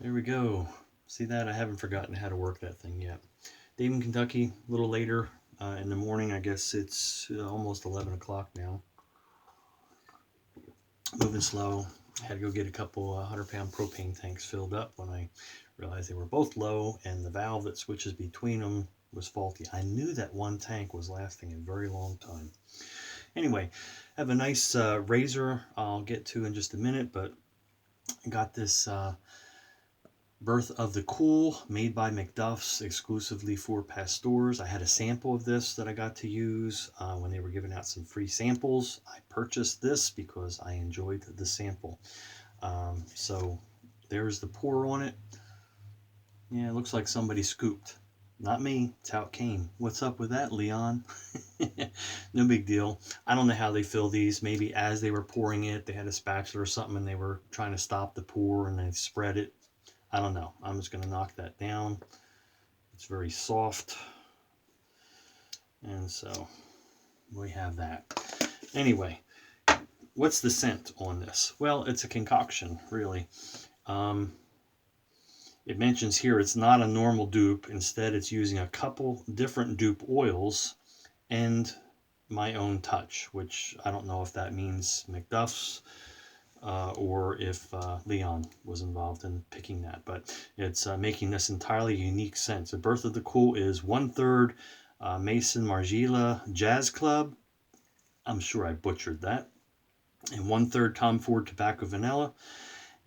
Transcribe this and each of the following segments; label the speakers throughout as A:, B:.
A: There we go. See that? I haven't forgotten how to work that thing yet. Dayton, Kentucky, a little later in the morning. I guess it's almost 11 o'clock now. Moving slow. Had to go get a couple 100-pound propane tanks filled up when I realized they were both low and the valve that switches between them was faulty. I knew that one tank was lasting a very long time. Anyway, I have a nice razor I'll get to in just a minute, but I got this Birth of the Cool, made by MacDuff's, exclusively for Pasteurs. I had a sample of this that I got to use when they were giving out some free samples. I purchased this because I enjoyed the sample. So there's the pour on it. Yeah, it looks like somebody scooped. Not me, it's how it came. What's up with that, Leon? No big deal. I don't know how they fill these. Maybe as they were pouring it, they had a spatula or something and they were trying to stop the pour and they spread it. I don't know. I'm just going to knock that down. It's very soft. And so we have that. Anyway, what's the scent on this? Well, it's a concoction, really. It mentions here it's not a normal dupe. Instead, it's using a couple different dupe oils and my own touch, which I don't know if that means MacDuff's or if Leon was involved in picking that, but it's making this entirely unique scent. The Birth of the Cool is 1/3 Mason Margiela Jazz Club. I'm sure I butchered that. And 1/3 Tom Ford Tobacco Vanilla,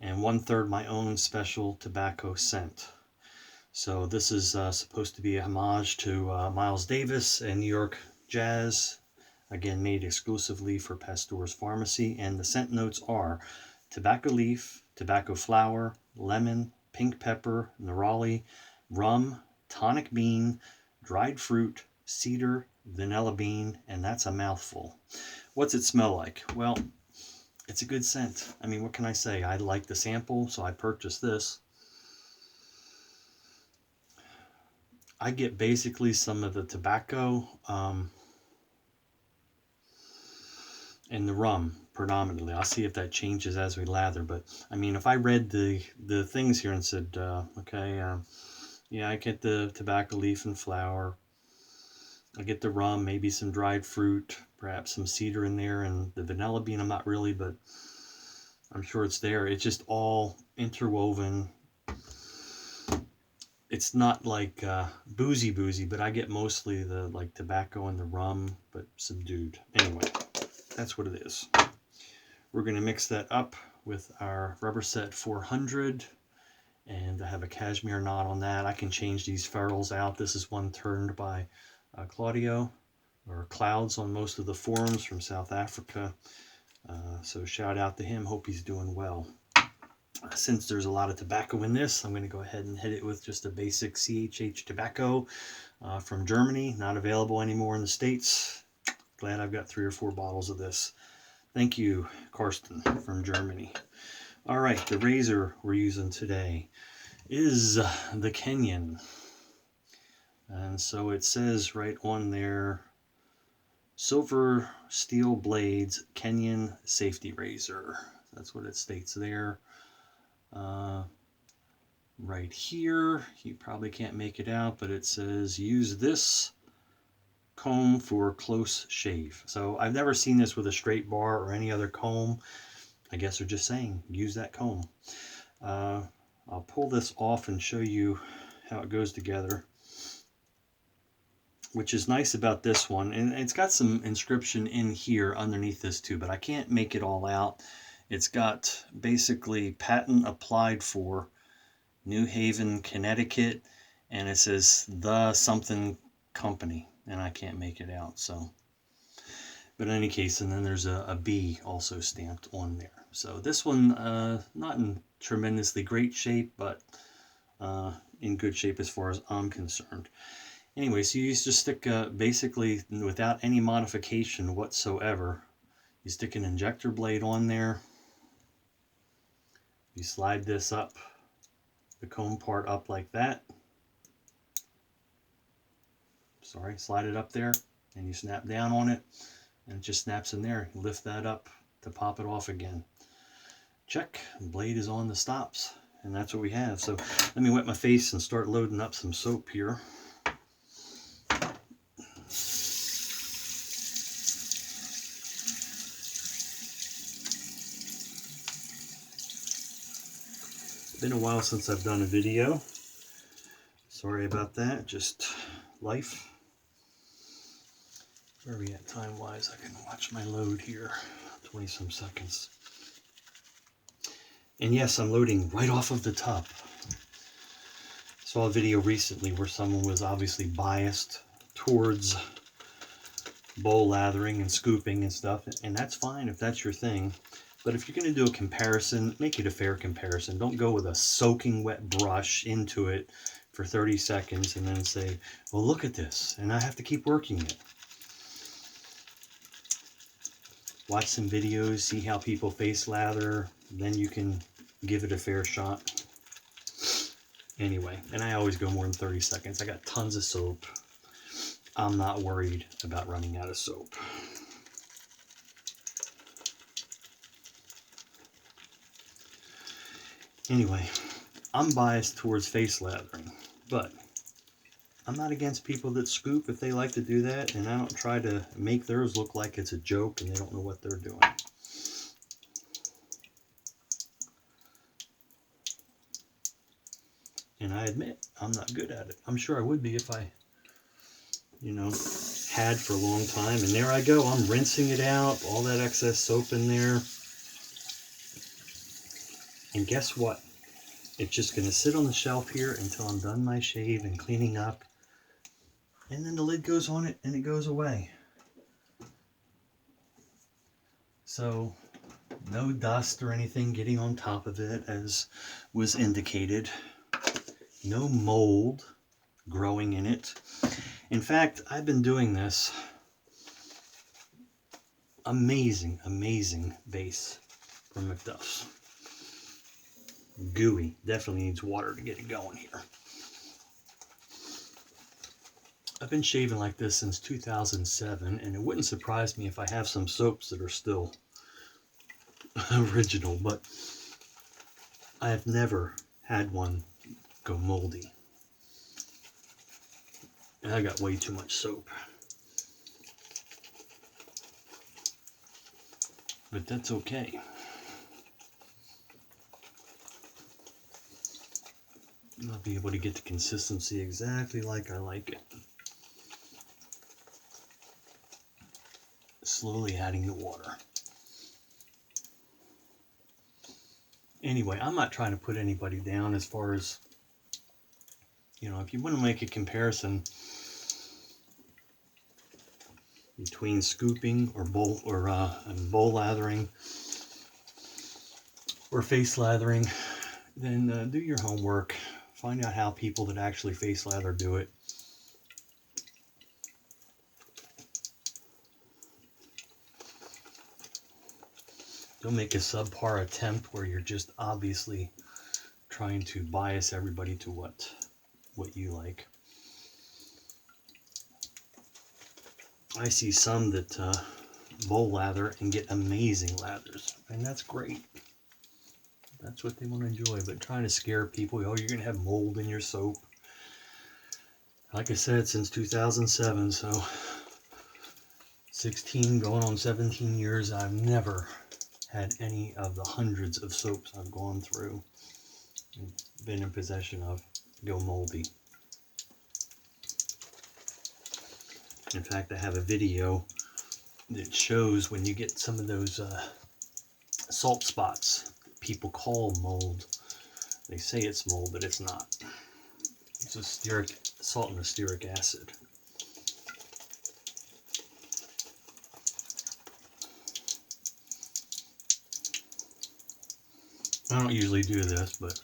A: and 1/3 my own special tobacco scent. So this is supposed to be a homage to Miles Davis and New York Jazz. Again, made exclusively for Pasteur's Pharmacy. And the scent notes are tobacco leaf, tobacco flower, lemon, pink pepper, neroli, rum, tonic bean, dried fruit, cedar, vanilla bean, and that's a mouthful. What's it smell like? Well, it's a good scent. I mean, what can I say? I like the sample, so I purchased this. I get basically some of the tobacco and the rum predominantly. I'll see if that changes as we lather, but I mean, if I read the things here and said, okay, yeah, I get the tobacco leaf and flower, I get the rum, maybe some dried fruit, perhaps some cedar in there, and the vanilla bean, I'm not really, but I'm sure it's there. It's just all interwoven. It's not like boozy, but I get mostly the like tobacco and the rum, but subdued. Anyway, that's what it is. We're going to mix that up with our Rubberset 400, and I have a cashmere knot on that. I can change these ferrules out. This is one turned by Claudio, or Clouds on most of the forums, from South Africa. So shout out to him. Hope he's doing well. Since there's a lot of tobacco in this, I'm going to go ahead and hit it with just a basic CHH tobacco from Germany. Not available anymore in the States. Glad I've got 3 or 4 bottles of this. Thank you, Karsten from Germany. All right, the razor we're using today is the Kenyon. And so it says right on there, silver steel blades, Kenyon safety razor. That's what it states there. Right here, you probably can't make it out, but it says use this comb for close shave. So I've never seen this with a straight bar or any other comb. I guess they're just saying use that comb. I'll pull this off and show you how it goes together, which is nice about this one. And it's got some inscription in here underneath this too, but I can't make it all out. It's got basically patent applied for New Haven, Connecticut, and it says the something company, and I can't make it out. So, but in any case, and then there's a B also stamped on there. So this one, not in tremendously great shape, but in good shape as far as I'm concerned. Anyway, so you just stick basically without any modification whatsoever. You stick an injector blade on there. You slide this up, the comb part up like that. Sorry, slide it up there, and you snap down on it, and it just snaps in there. You lift that up to pop it off again. Check, the blade is on the stops, And that's what we have. So let me wet my face and start loading up some soap here. Been a while since I've done a video. Sorry about that, just life. Where are we at time-wise? I can watch my load here. 20 some seconds. And yes, I'm loading right off of the tub. Saw a video recently where someone was obviously biased towards bowl lathering and scooping and stuff, and that's fine if that's your thing. But if you're going to do a comparison, make it a fair comparison. Don't go with a soaking wet brush into it for 30 seconds and then say, well, look at this, and I have to keep working it. Watch some videos, see how people face lather, then you can give it a fair shot. Anyway, and I always go more than 30 seconds. I got tons of soap. I'm not worried about running out of soap. Anyway, I'm biased towards face lathering, but I'm not against people that scoop if they like to do that, and I don't try to make theirs look like it's a joke and they don't know what they're doing. And I admit, I'm not good at it. I'm sure I would be if I, had for a long time. And there I go, I'm rinsing it out, all that excess soap in there. And guess what? It's just going to sit on the shelf here until I'm done my shave and cleaning up. And then the lid goes on it and it goes away. So no dust or anything getting on top of it as was indicated. No mold growing in it. In fact, I've been doing this amazing base from MacDuff's. Gooey. Definitely needs water to get it going here. I've been shaving like this since 2007, and it wouldn't surprise me if I have some soaps that are still original, but I have never had one go moldy. And I got way too much soap. But that's okay. I'll be able to get the consistency exactly like I like it. Slowly adding the water. Anyway, I'm not trying to put anybody down as far as, if you want to make a comparison between scooping or bowl lathering or face lathering, then do your homework. Find out how people that actually face lather do it. Don't make a subpar attempt where you're just obviously trying to bias everybody to what you like. I see some that bowl lather and get amazing lathers, and that's great. That's what they want to enjoy, but trying to scare people, oh, you're going to have mold in your soap. Like I said, since 2007, so 16 going on 17 years, I've never had any of the hundreds of soaps I've gone through and been in possession of go moldy. In fact, I have a video that shows when you get some of those salt spots. People call mold. They say it's mold, but it's not. It's salt and stearic acid. I don't usually do this, but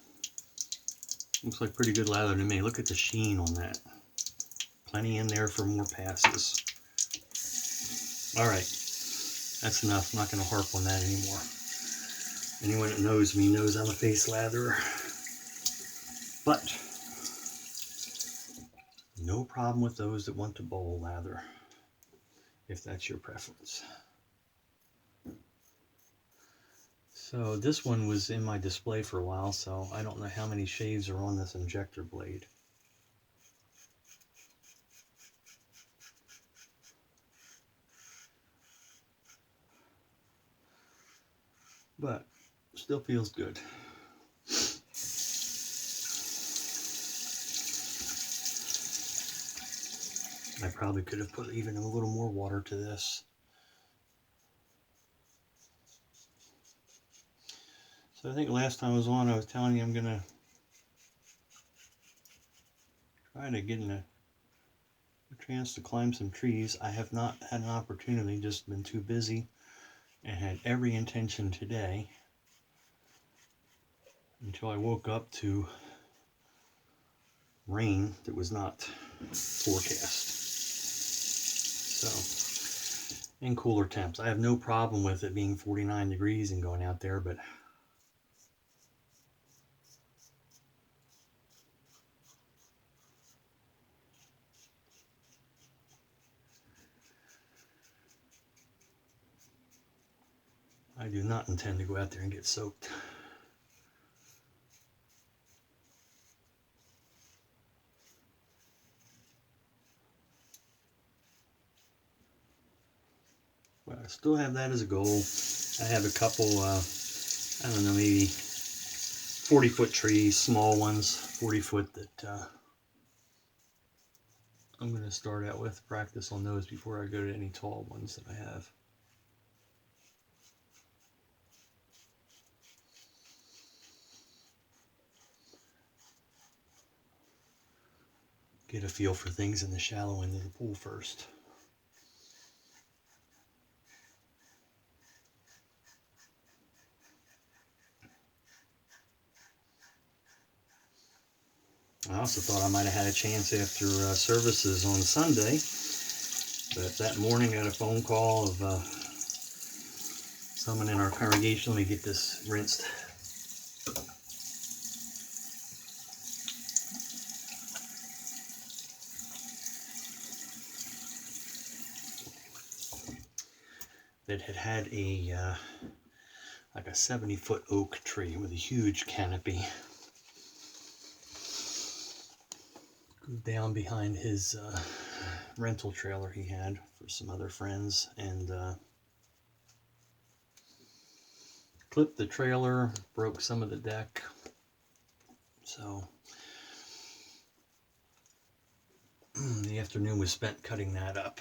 A: looks like pretty good lather to me. Look at the sheen on that. Plenty in there for more passes. Alright, that's enough. I'm not going to harp on that anymore. Anyone that knows me knows I'm a face latherer. But no problem with those that want to bowl lather, if that's your preference. So this one was in my display for a while, so I don't know how many shaves are on this injector blade. But still feels good. I probably could have put even a little more water to this. So I think last time I was on, I was telling you I'm going to try to get a chance to climb some trees. I have not had an opportunity, just been too busy, and had every intention today until I woke up to rain that was not forecast. So, and cooler temps. I have no problem with it being 49 degrees and going out there, but I do not intend to go out there and get soaked. But I still have that as a goal. I have a couple, I don't know, maybe 40-foot trees, small ones, 40-foot that I'm going to start out with, practice on those before I go to any tall ones that I have. Get a feel for things in the shallow end of the pool first. I also thought I might have had a chance after services on Sunday, but that morning I got a phone call of someone in our congregation. Let me get this rinsed. That had a like a 70-foot oak tree with a huge canopy down behind his rental trailer he had for some other friends, and clipped the trailer, broke some of the deck. So the afternoon was spent cutting that up,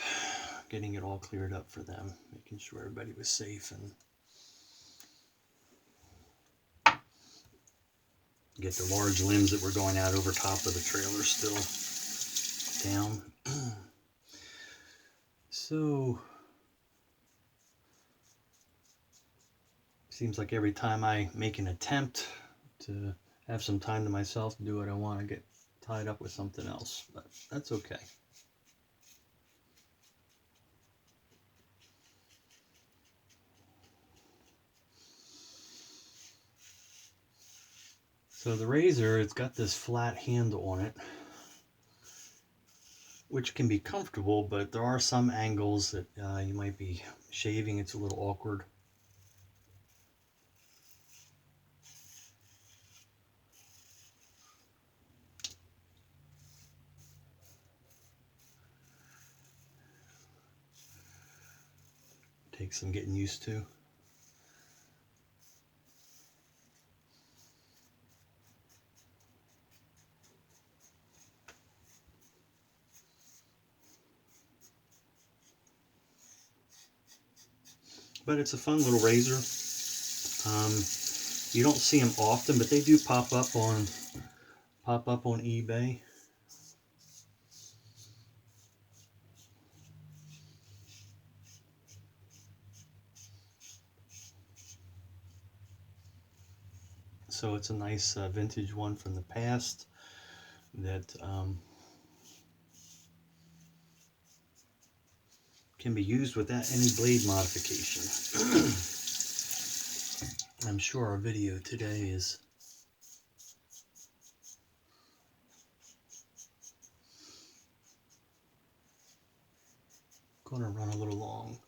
A: getting it all cleared up for them, making sure everybody was safe, and get the large limbs that were going out over top of the trailer still down. So seems like every time I make an attempt to have some time to myself to do what I want, I get tied up with something else, but that's okay. So the razor, it's got this flat handle on it, which can be comfortable, but there are some angles that you might be shaving. It's a little awkward. Takes some getting used to. But it's a fun little razor. You don't see them often, but they do pop up on eBay. So it's a nice vintage one from the past that can be used without any blade modification. I'm sure our video today is going to run a little long.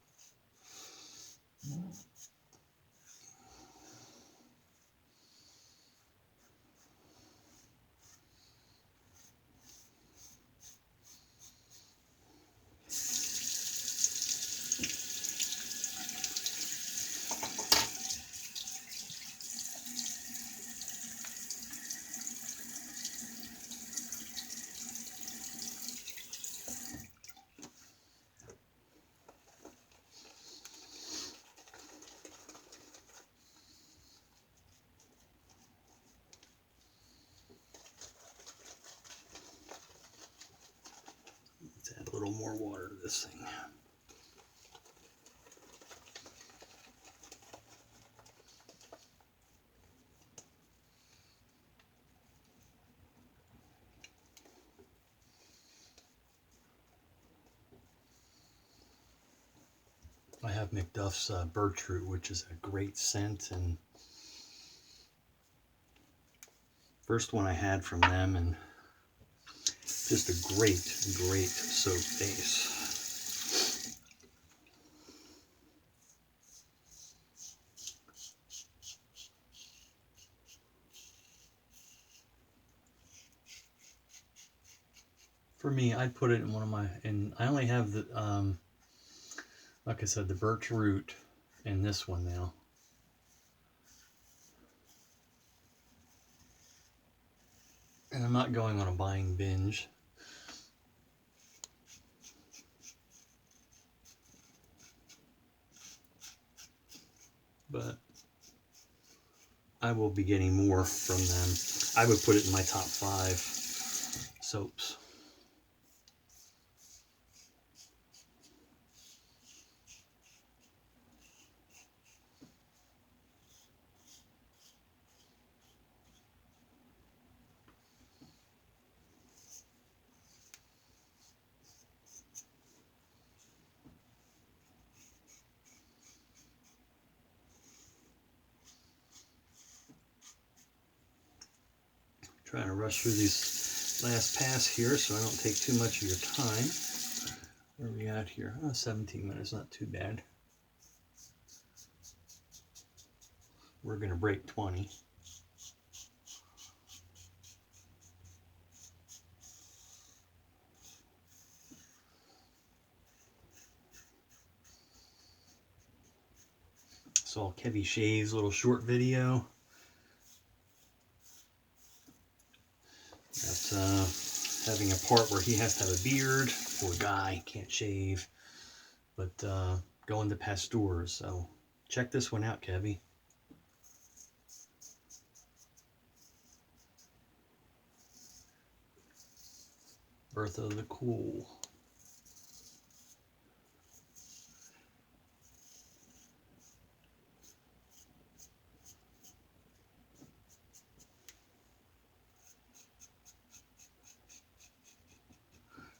A: little more water to this thing. I have MacDuff's birch root, which is a great scent, and first one I had from them, and just a great soap base. For me, I'd put it in one of my, and I only have the, like I said, the birch root in this one now. And I'm not going on a buying binge. But I will be getting more from them. I would put it in my top 5 soaps. Trying to rush through these last pass here so I don't take too much of your time. Where are we at here? Oh, 17 minutes, not too bad. We're going to break 20. Saw Kevy Shave's little short video. That's having a part where he has to have a beard. Poor guy, can't shave. But going to Pasteur. So check this one out, Kevy. Bertha the Cool.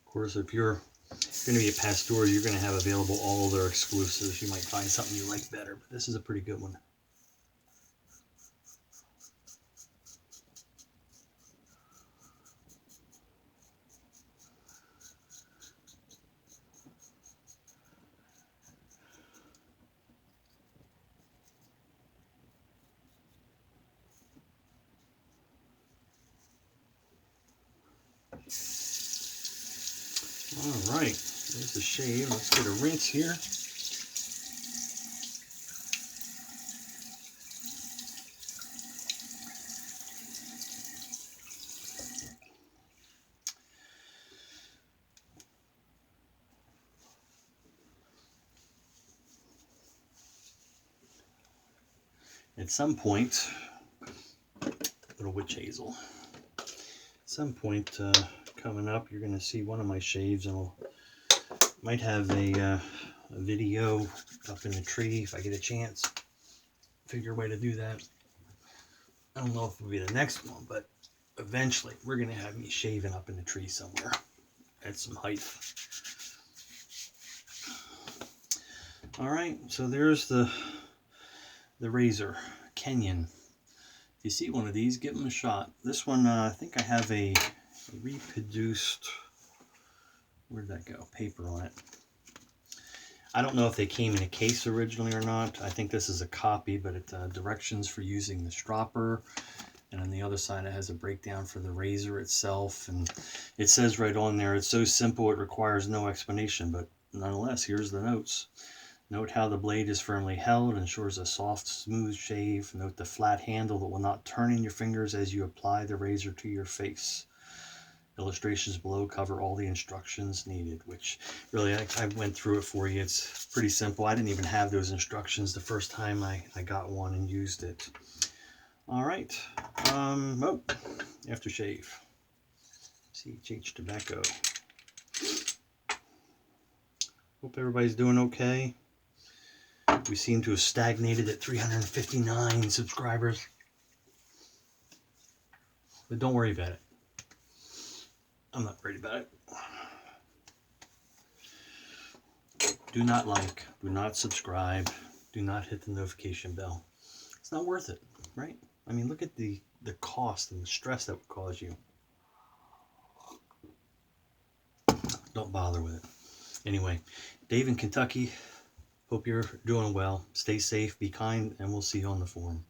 A: Of course, if you're going to be at Pasteur, you're going to have available all their exclusives. You might find something you like better, but this is a pretty good one. All right, there's the shave. Let's get a rinse here. At some point, little witch hazel. At some point coming up, you're going to see one of my shaves, and I'll might have a video up in the tree if I get a chance. Figure a way to do that. I don't know if it'll be the next one, but eventually we're going to have me shaving up in the tree somewhere at some height. All right, so there's the razor, Kenyon. If you see one of these, give them a shot. This one, I think I have a reproduced, where'd that go? Paper on it. I don't know if they came in a case originally or not. I think this is a copy, but it directions for using the stropper. And on the other side, it has a breakdown for the razor itself. And it says right on there, it's so simple it requires no explanation. But nonetheless, here's the notes. Note how the blade is firmly held, ensures a soft, smooth shave. Note the flat handle that will not turn in your fingers as you apply the razor to your face. Illustrations below cover all the instructions needed, which really I went through it for you. It's pretty simple. I didn't even have those instructions the first time I got one and used it. All right. Oh, Aftershave. CHH Tobacco. Hope everybody's doing okay. We seem to have stagnated at 359 subscribers. But don't worry about it. I'm not worried about it. Do not like, do not subscribe, do not hit the notification bell. It's not worth it, right? I mean, look at the cost and the stress that would cause you. Don't bother with it. Anyway, Dave in Kentucky, hope you're doing well. Stay safe, be kind, and we'll see you on the forum.